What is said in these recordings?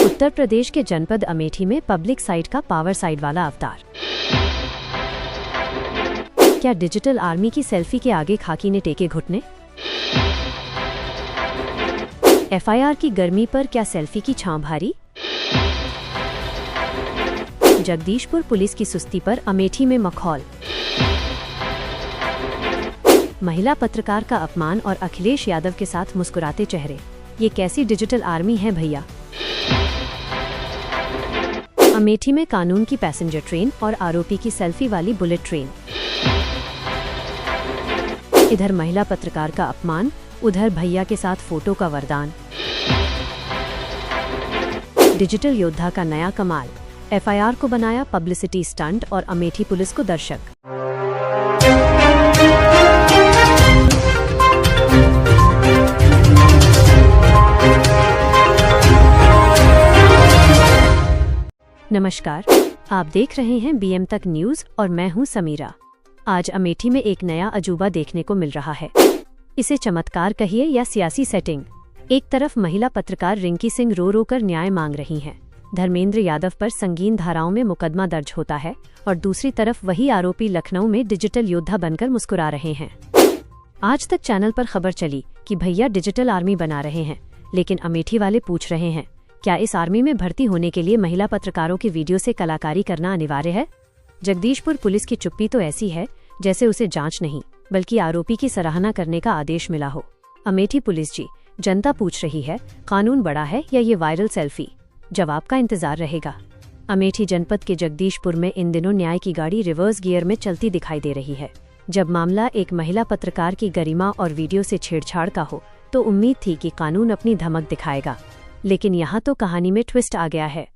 उत्तर प्रदेश के जनपद अमेठी में पब्लिक साइट का पावर साइड वाला अवतार। क्या डिजिटल आर्मी की सेल्फी के आगे खाकी ने टेके घुटने? एफआईआर की गर्मी पर क्या सेल्फी की छां भारी? जगदीशपुर पुलिस की सुस्ती पर अमेठी में मखौल। महिला पत्रकार का अपमान और अखिलेश यादव के साथ मुस्कुराते चेहरे। ये कैसी डिजिटल आर्मी है भैया? अमेठी में कानून की पैसेंजर ट्रेन और आरोपी की सेल्फी वाली बुलेट ट्रेन। इधर महिला पत्रकार का अपमान, उधर भैया के साथ फोटो का वरदान। डिजिटल योद्धा का नया कमाल। एफआईआर को बनाया पब्लिसिटी स्टंट और अमेठी पुलिस को दर्शक। नमस्कार, आप देख रहे हैं बीएम तक न्यूज और मैं हूं समीरा। आज अमेठी में एक नया अजूबा देखने को मिल रहा है। इसे चमत्कार कहिए या सियासी सेटिंग। एक तरफ महिला पत्रकार रिंकी सिंह रो रो कर न्याय मांग रही हैं। धर्मेंद्र यादव पर संगीन धाराओं में मुकदमा दर्ज होता है और दूसरी तरफ वही आरोपी लखनऊ में डिजिटल योद्धा बनकर मुस्कुरा रहे हैं। आज तक चैनल पर खबर चली कि भैया डिजिटल आर्मी बना रहे हैं, लेकिन अमेठी वाले पूछ रहे हैं, क्या इस आर्मी में भर्ती होने के लिए महिला पत्रकारों की वीडियो से कलाकारी करना अनिवार्य है? जगदीशपुर पुलिस की चुप्पी तो ऐसी है जैसे उसे जांच नहीं बल्कि आरोपी की सराहना करने का आदेश मिला हो। अमेठी पुलिस जी, जनता पूछ रही है, कानून बड़ा है या ये वायरल सेल्फी? जवाब का इंतजार रहेगा। अमेठी जनपद के जगदीशपुर में इन दिनों न्याय की गाड़ी रिवर्स गियर में चलती दिखाई दे रही है। जब मामला एक महिला पत्रकार की गरिमा और वीडियो से छेड़छाड़ का हो तो उम्मीद थी कि कानून अपनी धमक दिखाएगा, लेकिन यहाँ तो कहानी में ट्विस्ट आ गया है।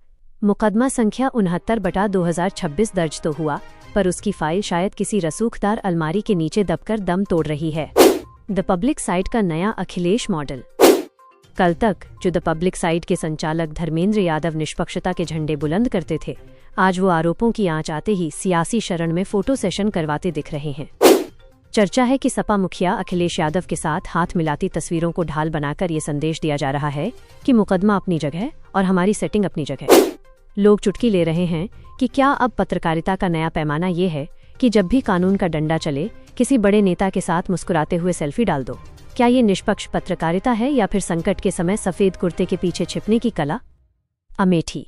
मुकदमा संख्या 69/2026 दर्ज तो हुआ, पर उसकी फाइल शायद किसी रसूखदार अलमारी के नीचे दबकर दम तोड़ रही है। द पब्लिक साइट का नया अखिलेश मॉडल। कल तक जो द पब्लिक साइट के संचालक धर्मेंद्र यादव निष्पक्षता के झंडे बुलंद करते थे, आज वो आरोपों की आंच आते ही सियासी शरण में फोटो सेशन करवाते दिख रहे हैं। चर्चा है कि सपा मुखिया अखिलेश यादव के साथ हाथ मिलाती तस्वीरों को ढाल बनाकर ये संदेश दिया जा रहा है कि मुकदमा अपनी जगह और हमारी सेटिंग अपनी जगह। लोग चुटकी ले रहे हैं कि क्या अब पत्रकारिता का नया पैमाना ये है कि जब भी कानून का डंडा चले, किसी बड़े नेता के साथ मुस्कुराते हुए सेल्फी डाल दो? क्या ये निष्पक्ष पत्रकारिता है या फिर संकट के समय सफेद कुर्ते के पीछे छिपने की कला? अमेठी।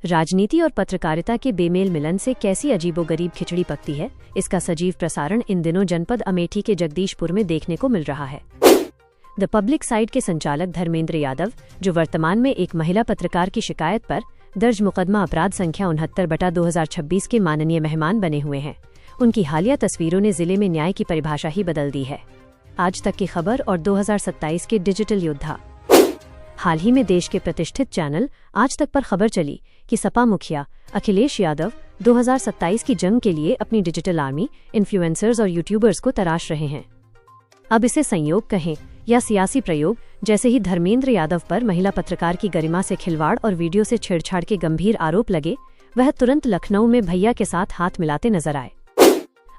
राजनीति और पत्रकारिता के बेमेल मिलन से कैसी अजीबोगरीब खिचड़ी पकती है, इसका सजीव प्रसारण इन दिनों जनपद अमेठी के जगदीशपुर में देखने को मिल रहा है। द पब्लिक साइट के संचालक धर्मेंद्र यादव, जो वर्तमान में एक महिला पत्रकार की शिकायत पर दर्ज मुकदमा अपराध संख्या 69/2026 के माननीय मेहमान बने हुए हैं, उनकी हालिया तस्वीरों ने जिले में न्याय की परिभाषा ही बदल दी है। आज तक की खबर और 2027 के डिजिटल योद्धा। हाल ही में देश के प्रतिष्ठित चैनल आज तक पर खबर चली कि सपा मुखिया अखिलेश यादव 2027 की जंग के लिए अपनी डिजिटल आर्मी, इन्फ्लुएंसर्स और यूट्यूबर्स को तराश रहे हैं। अब इसे संयोग कहें या सियासी प्रयोग, जैसे ही धर्मेंद्र यादव पर महिला पत्रकार की गरिमा से खिलवाड़ और वीडियो से छेड़छाड़ के गंभीर आरोप लगे, वह तुरंत लखनऊ में भैया के साथ हाथ मिलाते नजर आए।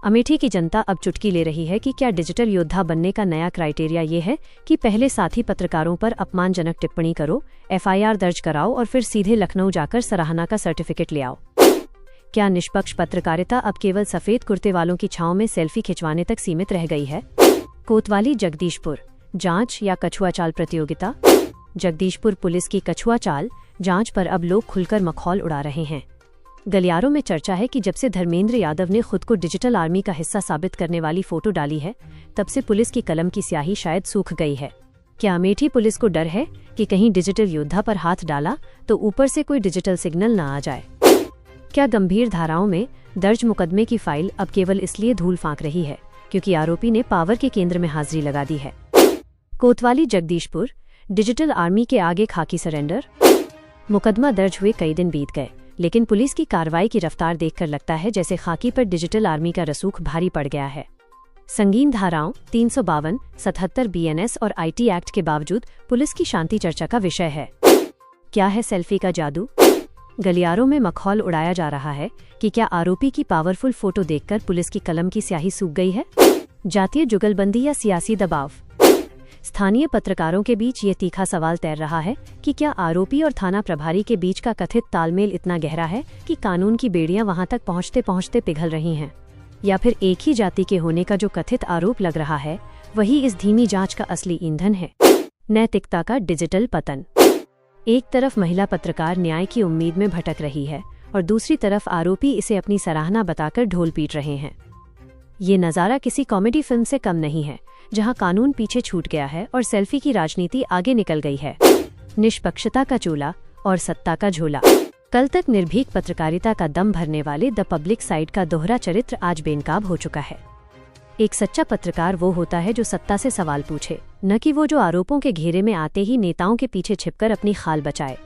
अमेठी की जनता अब चुटकी ले रही है कि क्या डिजिटल योद्धा बनने का नया क्राइटेरिया ये है कि पहले साथी पत्रकारों पर अपमानजनक टिप्पणी करो, एफआईआर दर्ज कराओ और फिर सीधे लखनऊ जाकर सराहना का सर्टिफिकेट ले आओ? क्या निष्पक्ष पत्रकारिता अब केवल सफेद कुर्ते वालों की छांव में सेल्फी खिंचवाने तक सीमित रह गई है? कोतवाली जगदीशपुर जांच या कछुआ चाल प्रतियोगिता। जगदीशपुर पुलिस की कछुआ चाल जांच पर अब लोग खुलकर मखौल उड़ा रहे हैं। गलियारों में चर्चा है कि जब से धर्मेंद्र यादव ने खुद को डिजिटल आर्मी का हिस्सा साबित करने वाली फोटो डाली है, तब से पुलिस की कलम की स्याही शायद सूख गई है। क्या अमेठी पुलिस को डर है कि कहीं डिजिटल योद्धा पर हाथ डाला तो ऊपर से कोई डिजिटल सिग्नल न आ जाए? क्या गंभीर धाराओं में दर्ज मुकदमे की फाइल अब केवल इसलिए धूल फांक रही है क्योंकि आरोपी ने पावर के केंद्र में हाजिरी लगा दी है? कोतवाली जगदीशपुर डिजिटल आर्मी के आगे खाकी सरेंडर। मुकदमा दर्ज हुए कई दिन बीत गए, लेकिन पुलिस की कार्रवाई की रफ्तार देखकर लगता है जैसे खाकी पर डिजिटल आर्मी का रसूख भारी पड़ गया है। संगीन धाराओं 352, 77 बीएनएस और आईटी एक्ट के बावजूद पुलिस की शांति चर्चा का विषय है। क्या है सेल्फी का जादू? गलियारों में मखौल उड़ाया जा रहा है कि क्या आरोपी की पावरफुल फोटो देखकर पुलिस की कलम की स्याही सूख गई है? जातीय जुगलबंदी या सियासी दबाव? स्थानीय पत्रकारों के बीच ये तीखा सवाल तैर रहा है कि क्या आरोपी और थाना प्रभारी के बीच का कथित तालमेल इतना गहरा है कि कानून की बेड़ियां वहां तक पहुंचते पहुंचते पिघल रही हैं, या फिर एक ही जाति के होने का जो कथित आरोप लग रहा है वही इस धीमी जांच का असली ईंधन है। नैतिकता का डिजिटल पतन। एक तरफ महिला पत्रकार न्याय की उम्मीद में भटक रही है और दूसरी तरफ आरोपी इसे अपनी सराहना बताकर ढोल पीट रहे हैं। ये नज़ारा किसी कॉमेडी फिल्म से कम नहीं है, जहां कानून पीछे छूट गया है और सेल्फी की राजनीति आगे निकल गई है। निष्पक्षता का चूल्हा और सत्ता का झोला। कल तक निर्भीक पत्रकारिता का दम भरने वाले द पब्लिक साइड का दोहरा चरित्र आज बेनकाब हो चुका है। एक सच्चा पत्रकार वो होता है जो सत्ता से सवाल पूछे, न कि वो जो आरोपों के घेरे में आते ही नेताओं के पीछे छिपकर अपनी खाल बचाए।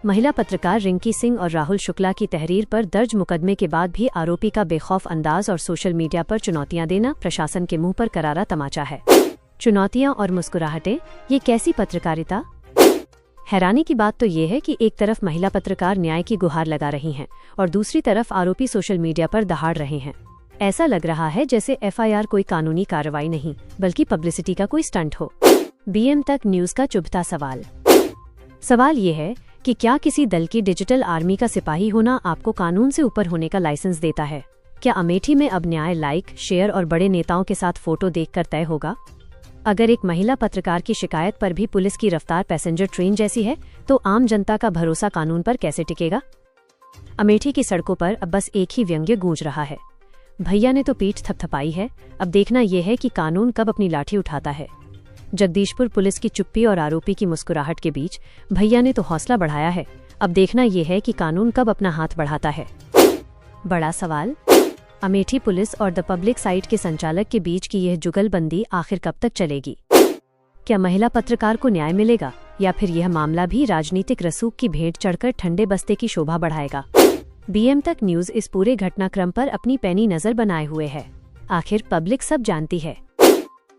महिला पत्रकार रिंकी सिंह और राहुल शुक्ला की तहरीर पर दर्ज मुकदमे के बाद भी आरोपी का बेखौफ अंदाज और सोशल मीडिया पर चुनौतियां देना प्रशासन के मुंह पर करारा तमाचा है। चुनौतियां और मुस्कुराहटें, ये कैसी पत्रकारिता? हैरानी की बात तो ये है कि एक तरफ महिला पत्रकार न्याय की गुहार लगा रही हैं और दूसरी तरफ आरोपी सोशल मीडिया पर दहाड़ रहे हैं। ऐसा लग रहा है जैसे एफआईआर कोई कानूनी कार्रवाई नहीं बल्कि पब्लिसिटी का कोई स्टंट हो। बीएम तक न्यूज का चुभता सवाल। सवाल ये है कि क्या किसी दल की डिजिटल आर्मी का सिपाही होना आपको कानून से ऊपर होने का लाइसेंस देता है? क्या अमेठी में अब न्याय लाइक, शेयर और बड़े नेताओं के साथ फोटो देखकर तय होगा? अगर एक महिला पत्रकार की शिकायत पर भी पुलिस की रफ्तार पैसेंजर ट्रेन जैसी है, तो आम जनता का भरोसा कानून पर कैसे टिकेगा? अमेठी की सड़कों पर अब बस एक ही व्यंग्य गूंज रहा है, भैया ने तो पीठ थपथपाई है, अब देखना यह है कि कानून कब अपनी लाठी उठाता है। जगदीशपुर पुलिस की चुप्पी और आरोपी की मुस्कुराहट के बीच भैया ने तो हौसला बढ़ाया है, अब देखना यह है कि कानून कब अपना हाथ बढ़ाता है। बड़ा सवाल, अमेठी पुलिस और द पब्लिक साइट के संचालक के बीच की यह जुगलबंदी आखिर कब तक चलेगी? क्या महिला पत्रकार को न्याय मिलेगा या फिर यह मामला भी राजनीतिक रसूख की भेंट चढ़कर ठंडे बस्ते की शोभा बढ़ाएगा? बीएम तक न्यूज इस पूरे घटनाक्रम पर अपनी पैनी नजर बनाए हुए है। आखिर पब्लिक सब जानती है।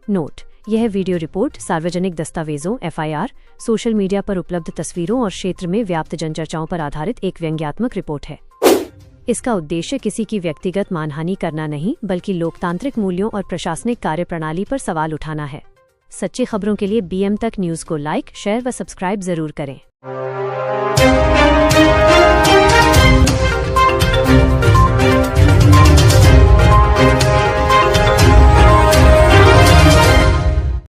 नोट, यह वीडियो रिपोर्ट सार्वजनिक दस्तावेजों, एफआईआर, सोशल मीडिया पर उपलब्ध तस्वीरों और क्षेत्र में व्याप्त जनचर्चाओं पर आधारित एक व्यंग्यात्मक रिपोर्ट है। इसका उद्देश्य किसी की व्यक्तिगत मानहानि करना नहीं बल्कि लोकतांत्रिक मूल्यों और प्रशासनिक कार्यप्रणाली पर सवाल उठाना है। सच्ची खबरों के लिए बीएम तक न्यूज को लाइक, शेयर व सब्सक्राइब जरूर करें।